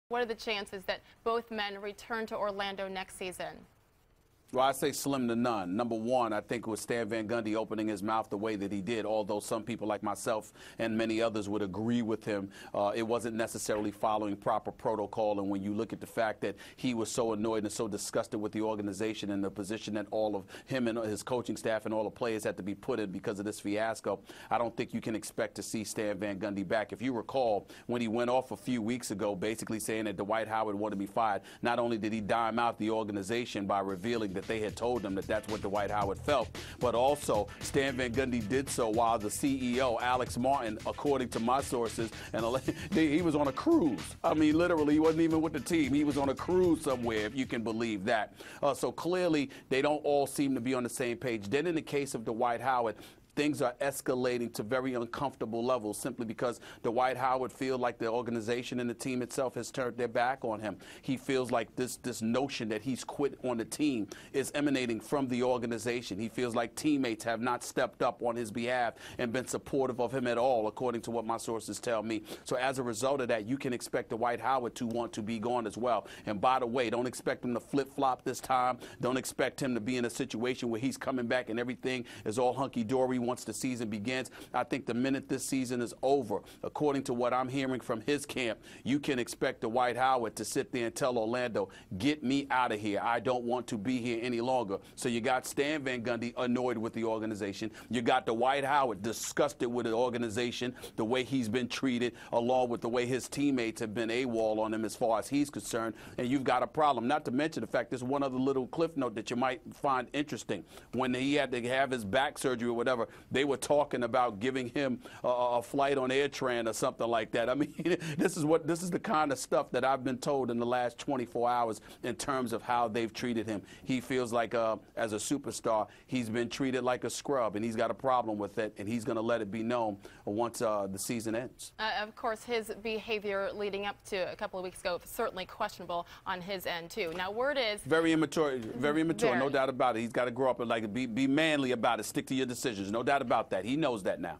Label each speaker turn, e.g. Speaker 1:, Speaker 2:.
Speaker 1: What are the chances that both men return to Orlando next season?
Speaker 2: Well, I say slim to none. Number one, I think it was Stan Van Gundy opening his mouth the way that he did, although some people like myself and many others would agree with him. It wasn't necessarily following proper protocol, and when you look at the fact that he was so annoyed and so disgusted with the organization and the position that all of him and his coaching staff and all the players had to be put in because of this fiasco, I don't think you can expect to see Stan Van Gundy back. If you recall, when he went off a few weeks ago basically saying that Dwight Howard wanted to be fired, not only did he dime out the organization by revealing that they had told him that that's what Dwight Howard felt, but also Stan Van Gundy did so while the CEO, Alex Martin, according to my sources, and he was on a cruise. I mean, literally, he wasn't even with the team. He was on a cruise somewhere, if you can believe that. So clearly, they don't all seem to be on the same page. Then in the case of Dwight Howard, things are escalating to very uncomfortable levels simply because Dwight Howard feels like the organization and the team itself has turned their back on him. He feels like this notion that he's quit on the team is emanating from the organization. He feels like teammates have not stepped up on his behalf and been supportive of him at all, according to what my sources tell me. So as a result of that, you can expect Dwight Howard to want to be gone as well. And by the way, don't expect him to flip-flop this time. Don't expect him to be in a situation where he's coming back and everything is all hunky-dory once the season begins. I think the minute this season is over, according to what I'm hearing from his camp, you can expect Dwight Howard to sit there and tell Orlando, get me out of here. I don't want to be here any longer. So you got Stan Van Gundy annoyed with the organization. You got Dwight Howard disgusted with the organization, the way he's been treated, along with the way his teammates have been AWOL on him as far as he's concerned. And you've got a problem. Not to mention the fact there's one other little cliff note that you might find interesting. When he had to have his back surgery or whatever, they were talking about giving him a flight on AirTran or something like that. I mean, this is the kind of stuff that I've been told in the last 24 hours in terms of how they've treated him. He feels like, as a superstar, he's been treated like a scrub, and he's got a problem with it, and he's going to let it be known once the season ends.
Speaker 1: Of course, his behavior leading up to a couple of weeks ago certainly questionable on his end, too. Now, word is...
Speaker 2: Very immature, no doubt about it. He's got to grow up and be manly about it, stick to your decisions, no doubt about that. He knows that now.